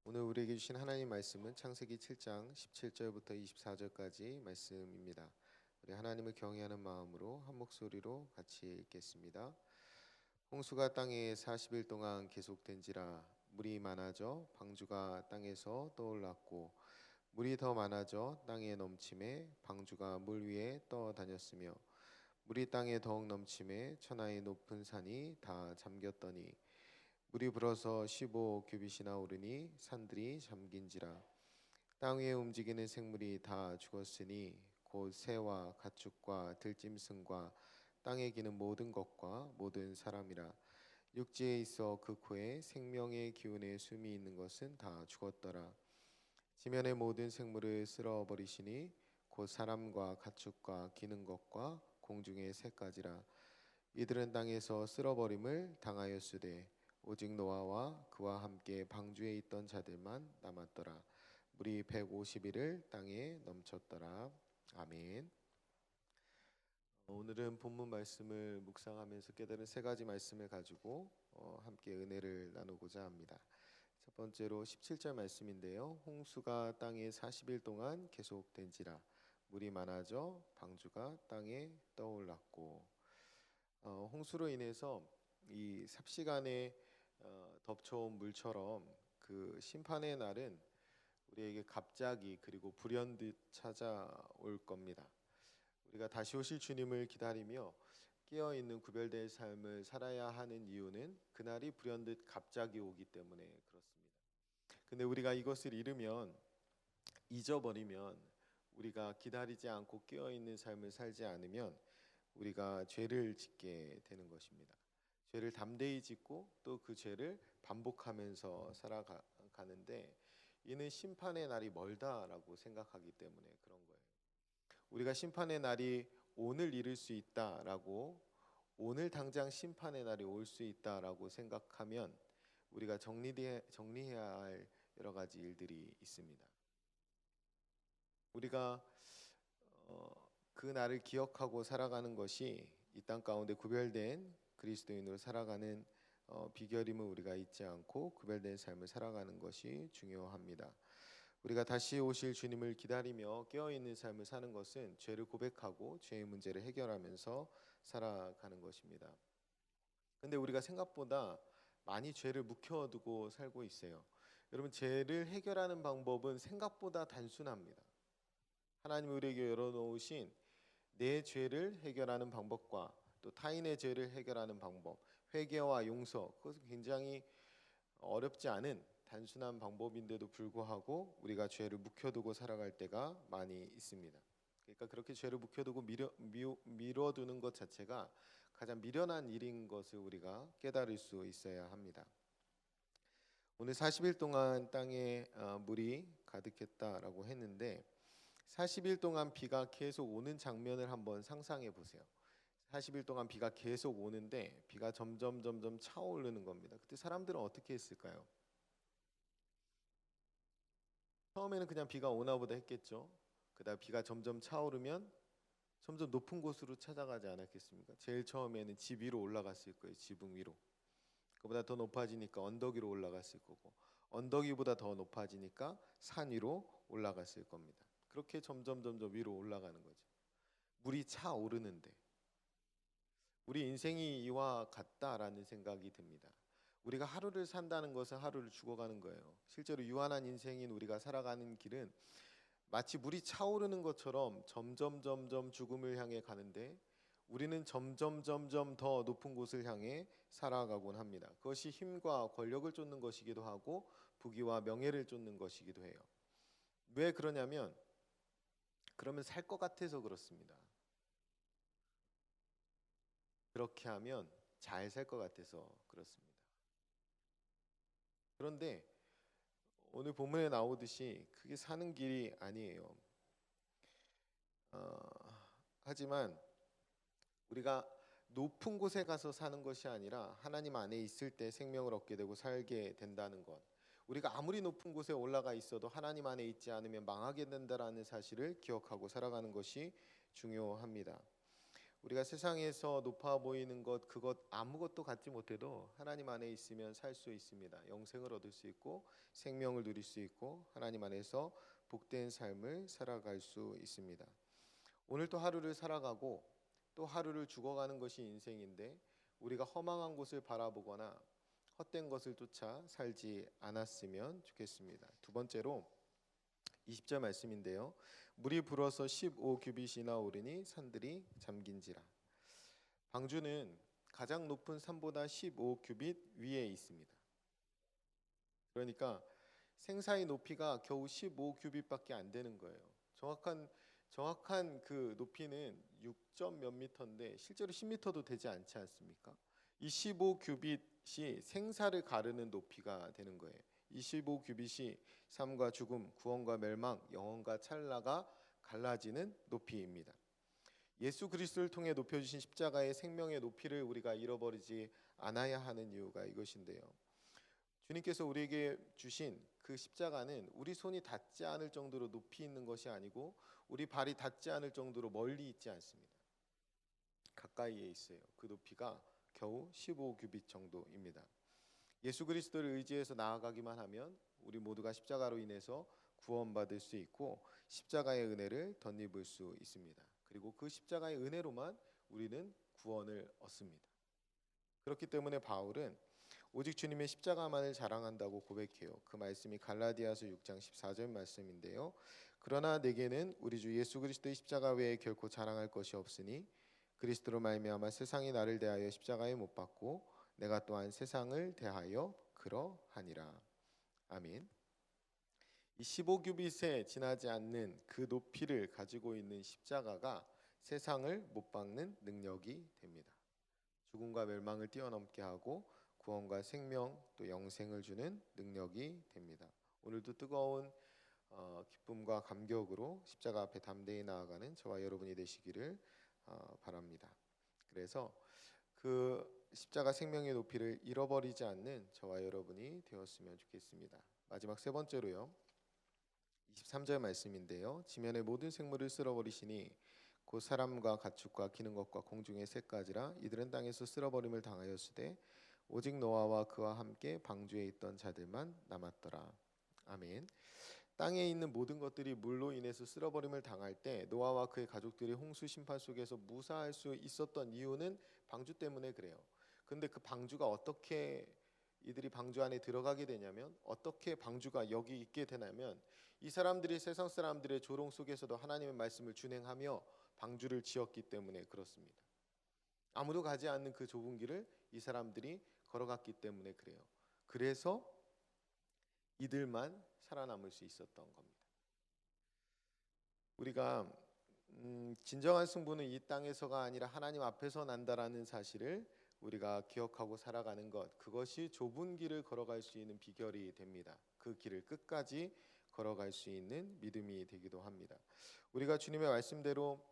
오늘 우리에게 주신 하나님 말씀은 창세기 7장 17절부터 24절까지 말씀입니다. 우리 하나님을 경외하는 마음으로 한 목소리로 같이 읽겠습니다. 홍수가 땅에 40일 동안 계속된지라 물이 많아져 방주가 땅에서 떠올랐고 물이 더 많아져 땅에 넘침에 방주가 물 위에 떠다녔으며 물이 땅에 더욱 넘침에 천하의 높은 산이 다 잠겼더니 물이 불어서 15규빗이나 오르니 산들이 잠긴지라 땅 위에 움직이는 생물이 다 죽었으니 곧 새와 가축과 들짐승과 땅에 기는 모든 것과 모든 사람이라 육지에 있어 그 코에 생명의 기운에 숨이 있는 것은 다 죽었더라. 지면의 모든 생물을 쓸어버리시니 곧 사람과 가축과 기는 것과 공중의 새까지라. 이들은 땅에서 쓸어버림을 당하였으되 오직 노아와 그와 함께 방주에 있던 자들만 남았더라. 물이 150일을 땅에 넘쳤더라. 아멘. 오늘은 본문 말씀을 묵상하면서 깨달은 세 가지 말씀을 가지고 함께 은혜를 나누고자 합니다. 첫 번째로 17절 말씀인데요. 홍수가 땅에 40일 동안 계속된지라 물이 많아져 방주가 땅에 떠올랐고, 홍수로 인해서 이 삽시간에 덮쳐온 물처럼 그 심판의 날은 우리에게 갑자기 그리고 불현듯 찾아올 겁니다. 우리가 다시 오실 주님을 기다리며 깨어있는 구별된 삶을 살아야 하는 이유는 그날이 불현듯 갑자기 오기 때문에 그렇습니다. 근데 우리가 이것을 잊어버리면, 우리가 기다리지 않고 깨어있는 삶을 살지 않으면 우리가 죄를 짓게 되는 것입니다. 죄를 담대히 짓고 또 그 죄를 반복하면서 살아가는데, 이는 심판의 날이 멀다라고 생각하기 때문에 그런 거예요. 우리가 심판의 날이 오늘 이룰 수 있다라고, 오늘 당장 심판의 날이 올 수 있다라고 생각하면 우리가 정리해야 할 여러 가지 일들이 있습니다. 우리가 그 날을 기억하고 살아가는 것이 이 땅 가운데 구별된 그리스도인으로 살아가는 비결임을 우리가 잊지 않고 구별된 삶을 살아가는 것이 중요합니다. 우리가 다시 오실 주님을 기다리며 깨어있는 삶을 사는 것은 죄를 고백하고 죄의 문제를 해결하면서 살아가는 것입니다. 근데 우리가 생각보다 많이 죄를 묵혀두고 살고 있어요. 여러분, 죄를 해결하는 방법은 생각보다 단순합니다. 하나님 우리에게 열어놓으신 내 죄를 해결하는 방법과 또 타인의 죄를 해결하는 방법, 회개와 용서, 그것은 굉장히 어렵지 않은 단순한 방법인데도 불구하고 우리가 죄를 묵혀두고 살아갈 때가 많이 있습니다. 그러니까 그렇게 죄를 묵혀두고 미뤄두는 것 자체가 가장 미련한 일인 것을 우리가 깨달을 수 있어야 합니다. 오늘 40일 동안 땅에 물이 가득했다라고 했는데, 40일 동안 비가 계속 오는 장면을 한번 상상해 보세요. 40일 동안 비가 계속 오는데 비가 점점 차오르는 겁니다. 그때 사람들은 어떻게 했을까요? 처음에는 그냥 비가 오나 보다 했겠죠. 그다음 비가 점점 차오르면 점점 높은 곳으로 찾아가지 않았겠습니까? 제일 처음에는 집 위로 올라갔을 거예요. 지붕 위로. 그보다 더 높아지니까 언덕 위로 올라갔을 거고, 언덕 위보다 더 높아지니까 산 위로 올라갔을 겁니다. 그렇게 점점 위로 올라가는 거죠. 물이 차오르는데 우리 인생이 이와 같다라는 생각이 듭니다. 우리가 하루를 산다는 것은 하루를 죽어가는 거예요. 실제로 유한한 인생인 우리가 살아가는 길은 마치 물이 차오르는 것처럼 점점 죽음을 향해 가는데, 우리는 점점 더 높은 곳을 향해 살아가곤 합니다. 그것이 힘과 권력을 쫓는 것이기도 하고 부귀와 명예를 쫓는 것이기도 해요. 왜 그러냐면, 그러면 살 것 같아서 그렇습니다. 그렇게 하면 잘 살 것 같아서 그렇습니다. 그런데 오늘 본문에 나오듯이 그게 사는 길이 아니에요. 하지만 우리가 높은 곳에 가서 사는 것이 아니라 하나님 안에 있을 때 생명을 얻게 되고 살게 된다는 것, 우리가 아무리 높은 곳에 올라가 있어도 하나님 안에 있지 않으면 망하게 된다라는 사실을 기억하고 살아가는 것이 중요합니다. 우리가 세상에서 높아 보이는 것 그것 아무것도 갖지 못해도 하나님 안에 있으면 살 수 있습니다. 영생을 얻을 수 있고 생명을 누릴 수 있고 하나님 안에서 복된 삶을 살아갈 수 있습니다. 오늘 또 하루를 살아가고 또 하루를 죽어가는 것이 인생인데 우리가 허망한 곳을 바라보거나 헛된 것을 쫓아 살지 않았으면 좋겠습니다. 두 번째로 20절 말씀인데요. 물이 불어서 15규빗이나 오르니 산들이 잠긴지라. 방주는 가장 높은 산보다 15규빗 위에 있습니다. 그러니까 생사의 높이가 겨우 15규빗밖에 안 되는 거예요. 정확한 그 높이는 6점 몇 미터인데 실제로 10미터도 되지 않지 않습니까? 이 15규빗이 생사를 가르는 높이가 되는 거예요. 이 15규빗이 삶과 죽음, 구원과 멸망, 영원과 찰나가 갈라지는 높이입니다. 예수 그리스도를 통해 높여주신 십자가의 생명의 높이를 우리가 잃어버리지 않아야 하는 이유가 이것인데요. 주님께서 우리에게 주신 그 십자가는 우리 손이 닿지 않을 정도로 높이 있는 것이 아니고 우리 발이 닿지 않을 정도로 멀리 있지 않습니다. 가까이에 있어요. 그 높이가 겨우 15규빗 정도입니다. 예수 그리스도를 의지해서 나아가기만 하면 우리 모두가 십자가로 인해서 구원받을 수 있고 십자가의 은혜를 덧입을 수 있습니다. 그리고 그 십자가의 은혜로만 우리는 구원을 얻습니다. 그렇기 때문에 바울은 오직 주님의 십자가만을 자랑한다고 고백해요. 그 말씀이 갈라디아서 6장 14절 말씀인데요. 그러나 내게는 우리 주 예수 그리스도의 십자가 외에 결코 자랑할 것이 없으니 그리스도로 말미암아 세상이 나를 대하여 십자가에 못 박고 내가 또한 세상을 대하여 그러하니라. 아멘. 이 15규빗에 지나지 않는 그 높이를 가지고 있는 십자가가 세상을 못 박는 능력이 됩니다. 죽음과 멸망을 뛰어넘게 하고 구원과 생명 또 영생을 주는 능력이 됩니다. 오늘도 뜨거운 기쁨과 감격으로 십자가 앞에 담대히 나아가는 저와 여러분이 되시기를 바랍니다. 그래서 그 십자가 생명의 높이를 잃어버리지 않는 저와 여러분이 되었으면 좋겠습니다. 마지막 세 번째로요. 23절 말씀인데요. 지면의 모든 생물을 쓸어버리시니 곧 사람과 가축과 기는 것과 공중의 새까지라 이들은 땅에서 쓸어버림을 당하였으되 오직 노아와 그와 함께 방주에 있던 자들만 남았더라. 아멘. 땅에 있는 모든 것들이 물로 인해서 쓸어버림을 당할 때 노아와 그의 가족들이 홍수 심판 속에서 무사할 수 있었던 이유는 방주 때문에 그래요. 근데 그 방주가 어떻게 이들이 방주 안에 들어가게 되냐면 어떻게 방주가 여기 있게 되냐면 이 사람들이 세상 사람들의 조롱 속에서도 하나님의 말씀을 준행하며 방주를 지었기 때문에 그렇습니다. 아무도 가지 않는 그 좁은 길을 이 사람들이 걸어갔기 때문에 그래요. 그래서 이들만 살아남을 수 있었던 겁니다. 우리가 진정한 승부는 이 땅에서가 아니라 하나님 앞에서 난다라는 사실을 우리가 기억하고 살아가는 것, 그것이 좁은 길을 걸어갈 수 있는 비결이 됩니다. 그 길을 끝까지 걸어갈 수 있는 믿음이 되기도 합니다. 우리가 주님의 말씀대로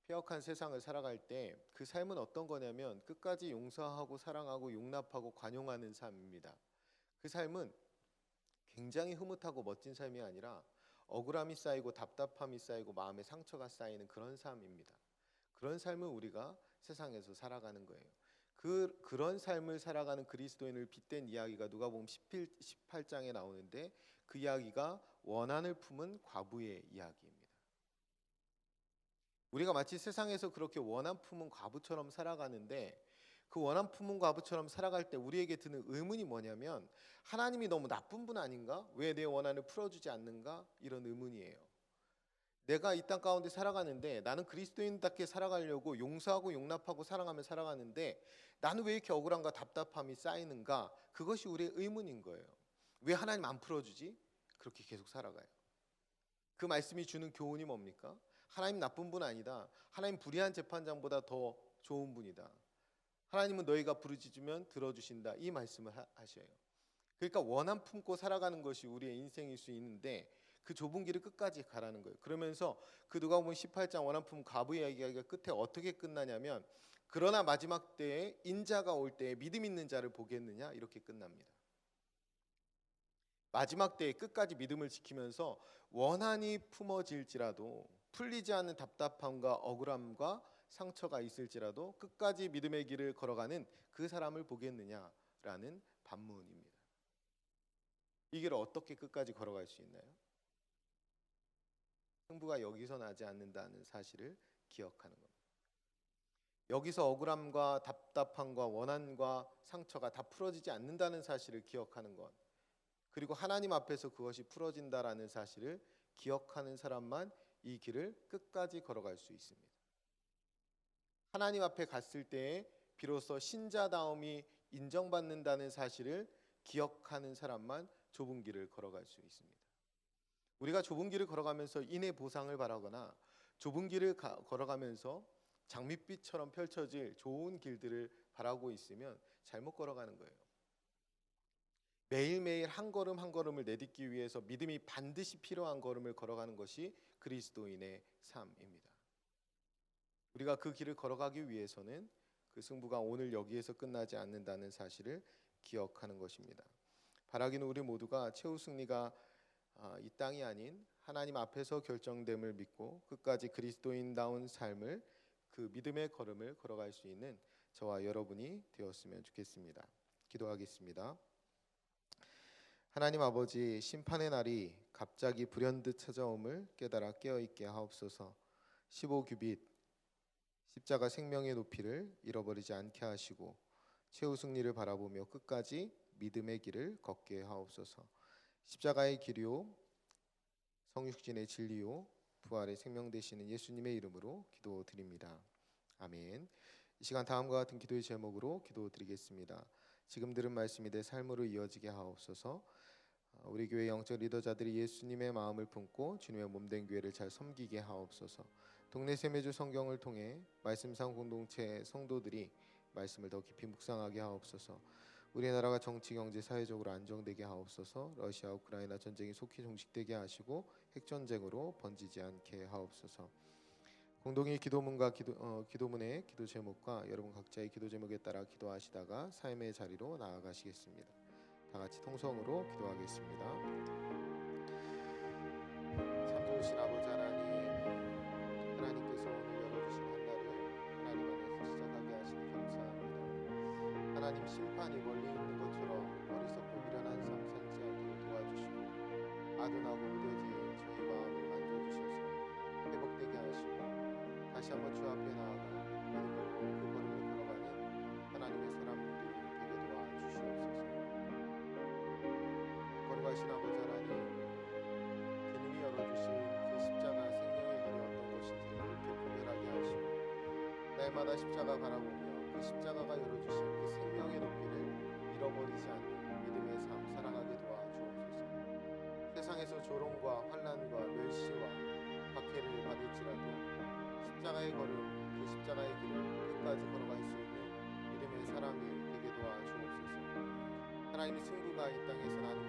폐역한 세상을 살아갈 때 그 삶은 어떤 거냐면 끝까지 용서하고 사랑하고 용납하고 관용하는 삶입니다. 그 삶은 굉장히 흐뭇하고 멋진 삶이 아니라 억울함이 쌓이고 답답함이 쌓이고 마음의 상처가 쌓이는 그런 삶입니다. 그런 삶을 우리가 세상에서 살아가는 거예요. 그런 삶을 살아가는 그리스도인을 빗댄 이야기가 누가복음 18장에 나오는데 그 이야기가 원한을 품은 과부의 이야기입니다. 우리가 마치 세상에서 그렇게 원한 품은 과부처럼 살아가는데 그 원한 품은 과부처럼 살아갈 때 우리에게 드는 의문이 뭐냐면 하나님이 너무 나쁜 분 아닌가? 왜 내 원한을 풀어주지 않는가? 이런 의문이에요. 내가 이 땅 가운데 살아가는데 나는 그리스도인답게 살아가려고 용서하고 용납하고 사랑하며 살아가는데 나는 왜 이렇게 억울함과 답답함이 쌓이는가? 그것이 우리의 의문인 거예요. 왜 하나님 안 풀어주지? 그렇게 계속 살아가요. 그 말씀이 주는 교훈이 뭡니까? 하나님 나쁜 분 아니다. 하나님 불의한 재판장보다 더 좋은 분이다. 하나님은 너희가 부르짖으면 들어주신다. 이 말씀을 하셔요. 그러니까 원한 품고 살아가는 것이 우리의 인생일 수 있는데 그 좁은 길을 끝까지 가라는 거예요. 그러면서 그 누가복음 18장 원한 품 과부의 이야기가 끝에 어떻게 끝나냐면 그러나 마지막 때에 인자가 올 때에 믿음 있는 자를 보겠느냐 이렇게 끝납니다. 마지막 때에 끝까지 믿음을 지키면서 원한이 품어질지라도 풀리지 않는 답답함과 억울함과 상처가 있을지라도 끝까지 믿음의 길을 걸어가는 그 사람을 보겠느냐라는 반문입니다. 이 길을 어떻게 끝까지 걸어갈 수 있나요? 승부가 여기서 나지 않는다는 사실을 기억하는 겁니다. 여기서 억울함과 답답함과 원한과 상처가 다 풀어지지 않는다는 사실을 기억하는 것, 그리고 하나님 앞에서 그것이 풀어진다라는 사실을 기억하는 사람만 이 길을 끝까지 걸어갈 수 있습니다. 하나님 앞에 갔을 때에 비로소 신자다움이 인정받는다는 사실을 기억하는 사람만 좁은 길을 걸어갈 수 있습니다. 우리가 좁은 길을 걸어가면서 인의 보상을 바라거나 좁은 길을 걸어가면서 장밋빛처럼 펼쳐질 좋은 길들을 바라고 있으면 잘못 걸어가는 거예요. 매일매일 한 걸음 한 걸음을 내딛기 위해서 믿음이 반드시 필요한 걸음을 걸어가는 것이 그리스도인의 삶입니다. 우리가 그 길을 걸어가기 위해서는 그 승부가 오늘 여기에서 끝나지 않는다는 사실을 기억하는 것입니다. 바라기는 우리 모두가 최후 승리가 이 땅이 아닌 하나님 앞에서 결정됨을 믿고 끝까지 그리스도인다운 삶을, 그 믿음의 걸음을 걸어갈 수 있는 저와 여러분이 되었으면 좋겠습니다. 기도하겠습니다. 하나님 아버지, 심판의 날이 갑자기 불현듯 찾아옴을 깨달아 깨어있게 하옵소서. 15규빗 십자가 생명의 높이를 잃어버리지 않게 하시고 최후 승리를 바라보며 끝까지 믿음의 길을 걷게 하옵소서. 십자가의 길이요 성육신의 진리요 부활의 생명 되시는 예수님의 이름으로 기도드립니다. 아멘. 이 시간 다음과 같은 기도의 제목으로 기도드리겠습니다. 지금 들은 말씀이 내 삶으로 이어지게 하옵소서. 우리 교회 영적 리더자들이 예수님의 마음을 품고 주님의 몸된 교회를 잘 섬기게 하옵소서. 동네 세매주 성경을 통해 말씀상 공동체 성도들이 말씀을 더 깊이 묵상하게 하옵소서. 우리나라가 정치, 경제, 사회적으로 안정되게 하옵소서. 러시아, 우크라이나 전쟁이 속히 종식되게 하시고 핵전쟁으로 번지지 않게 하옵소서. 공동의 기도문과 기도문의 기도 제목과 여러분 각자의 기도 제목에 따라 기도하시다가 삶의 자리로 나아가시겠습니다. 다 같이 통성으로 기도하겠습니다. 참 좋으신 아버지 하나님, 하나님께서 오늘 열어주신 한 달을 하나님 안에서 시작하게 하시니 감사합니다. 하나님, 심판이 멀리 있는 것처럼 어리석고 미련한 삶 살지 않도록 도와주시고 아둔하고 무뎌진 저희 마음을 만져주셔서 회복되게 하시고 다시 한번 주 앞에 나아가 믿음으로 그 걸음을 걸어가는 하나님의 사람들이 되게 도와주시옵소서. 거룩하신 아버지 하나님, 주님이 열어주신 그 십자가 생명의 길이 어떤 것인지를 이렇게 구별하게 하시고 날마다 십자가 바라보며 그 십자가가 열어주신 그 생명의 높이를 잃어버리지 않는 믿음의 삶 살아가게 도와주옵소서. 세상에서 조롱과 환난과 멸시와 박해를 받을지라도 십자가의 걸음, 그 십자가의 길을 끝까지 걸어갈 수 있는 믿음의 사람이 되게 도와주옵소서. 하나님의 승부가 이 땅에서 나는